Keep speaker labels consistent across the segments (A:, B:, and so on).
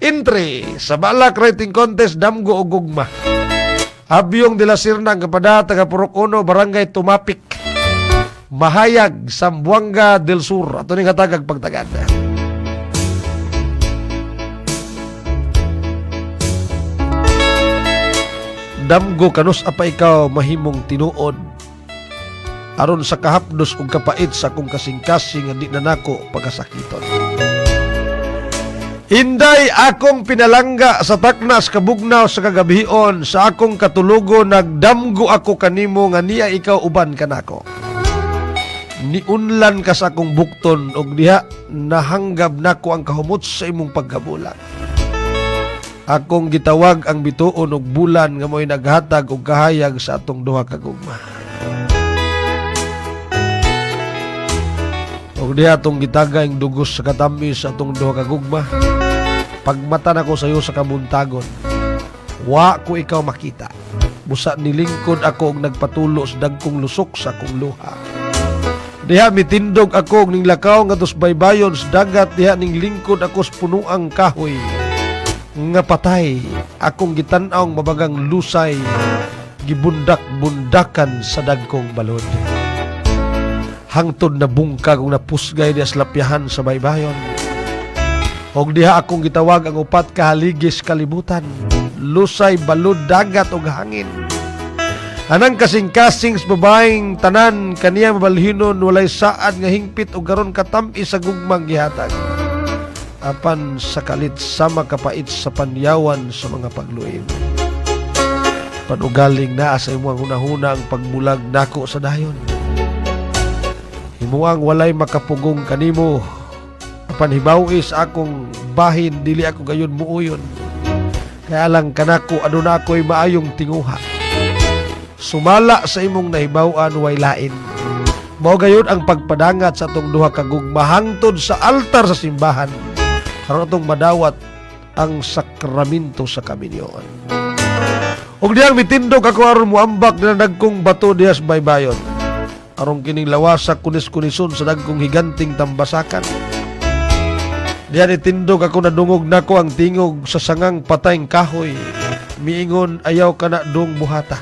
A: Entry sa balak writing contest Damgo o Gugma. Abyong de la Serna ang kapada taga Purok 1 Barangay Tumapik. Mahayag Zamboanga del Sur. Ato ning hatagag pagtagad. Damgo kanus apa ikaw mahimong tinuod aron sa kahapdos ug kapait sa akong kasing-kasing nga di na nako pagasakiton. Inday akong pinalangga sa taknas kabugnaw sa kagabion sa akong katulugo nagdamgo ako kanimo nga niya ikaw uban kanako. Niunlan ka sa akong bukton og diha nahanggab nako ang kahumot sa imong pagkabulang. Akong gitawag ang bituon og bulan nga mo'y naghatag og kahayag sa atong duha ka gugma. Og diha atong gitaga ang dugos sa katamis sa atong duha ka gugma. Pagmata na ko sa iyo sa kabuntagon, wa ko ikaw makita. Busa nilingkod ako og nagpatulo sa dagkong lusok sa akong luha. Diha mitindog ako og ning lakaw nga tos baybayon sa dagat, diha ning lingkod ako sa punuang kahoy. Nga patay akong gitan-aw mabagang lusay gibundak-bundakan sa dagkong balod. Hangtod na bungkag ug napusgay diha sa lapyahan sa baybayon. Og diha akong gitawag ang upat ka haligis kalibutan, lusay, balod, dagat ug hangin. Anang kasing-kasing sa babaeng tanan kaniya mabalhinon walay saad nga hingpit ug karon katam-i sa gugmang gihatag. Apan sa kalit sama kapait sa panyawan sa mga pagluim. Panugaling naa sa imong hunahuna ang pagbulag nako sa dayon. Himuang walay makapugong kanimo. Apan hibawis akong bahin dili ako gayon muuyon. Kaya lang kanako aduna ako'y maayong tinguha. Sumala sa imong nahibaw-an way lain. Mao gayon ang pagpadangat sa atong duha ka gugma hangtod sa altar sa simbahan. Karon atong madawat ang sakramento sa kaminyoan. Og diyang mitindog ako aron muambak na dagkong bato diha sa baybayon. Aron kining lawasak kunis-kunison sa dagkong higanting tambasakan. Diyan itindog ako nadungog nako ang tingog sa sangang patayng kahoy. Miingon ayaw ka na dong buhata.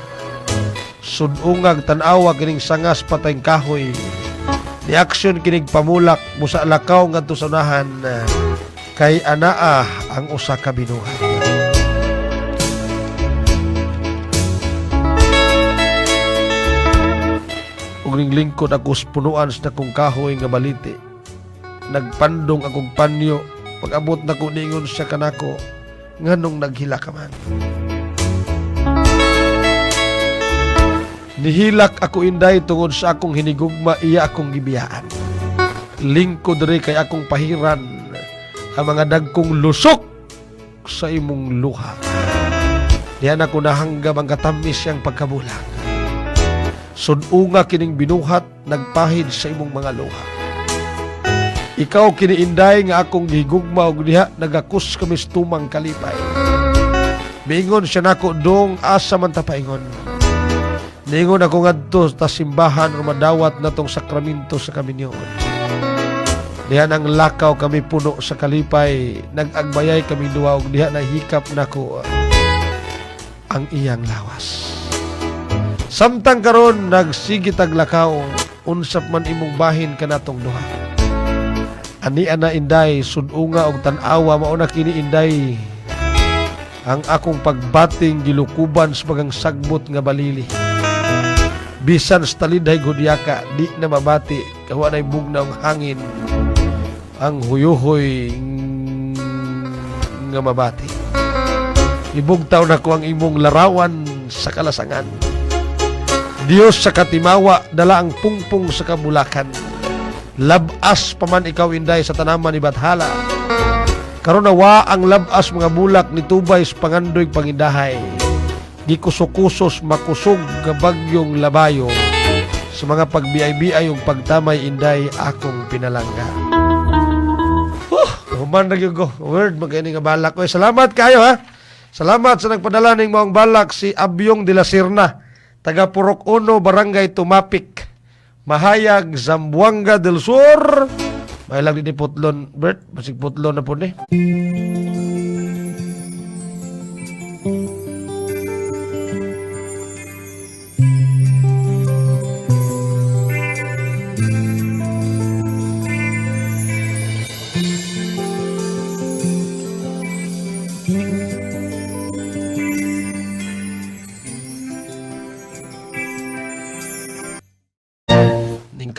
A: Sudungag tanawa kining sangas patayng kahoy. Di aksyon kinig pamulak musa lakaw ngadto sa unahan kay anaa ang usa ka binuhat. Ug ning lingkod ako sa punuan sa dakong kahoy nga baliti. Nagpandong akong panyo pag-abot na ko ningon siya kanako nganong naghila ka man. Nihilak ako inday tungod sa akong hinigugma iya akong gibiyaan. Lingkod ri kay akong pahiran ang mga dagkong lusok sa imong luha. Diyan ako nahanggab ang katamis siyang pagkabulang. Sudunga kining binuhat nagpahid sa imong mga luha. Ikaw kiniinday nga akong gigugma og diha nagakus kami tumang kalipay. Miingon siya nako dong asa man ta paingon. Ningon ako ngadto ta simbahan o madawat natong sakramento sa kaminyoon. Diha nang lakaw kami puno sa kalipay, nag-agbayay kami duwa og diha nahikap nako ang iyang lawas. Samtang karon nagsigit ag lakaw, unsap man imong bahin kanatong duha. Ani ana inday sudunga og tan-awa mao na kini inday ang akong pagbating gilukuban sa bagang sagbot nga balili. Bisan sa taliday gudyaka di na mabati kawa nay bugnaw ang hangin ang huyuhoy nga mabati. Ibugtaw na ko ang imong larawan sa kalasangan. Dios sa katimawa dala ang pungpong sa kabulakan. Labas paman ikaw inday sa tanaman ni Bathala. Karon nawa ang labas mga bulak ni tubay sa pangandoy pangindahay. Gikusukusos makusog nga bagyong labayo sa mga pagbiay-biay ug pagtamay inday akong pinalangga. Human na ko word magani nga balak ko. Salamat kayo ha. Salamat sa nagpadala ning maong balak si Abyong de la Serna, taga Purok 1 Barangay Tumapik. Mahayag Zamboanga del Sur. May lang din putlon, Bert. Masig putlon na po ni.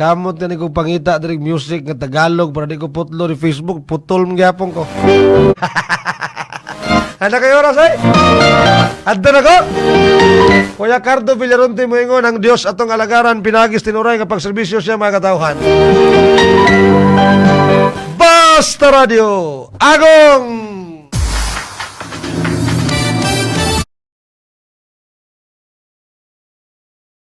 A: Kamot na ni ko pangita diri music nga Tagalog para di ko putlo ni Facebook, putol mong gyapon ko. Ano kayo oras ay? Adto na ko? Kuya Cardo Villaronte mo ingon, ang Dios atong alagaran, pinagis tinuray nga pagserbisyo siya mga katawhan. Basta Radio, Agong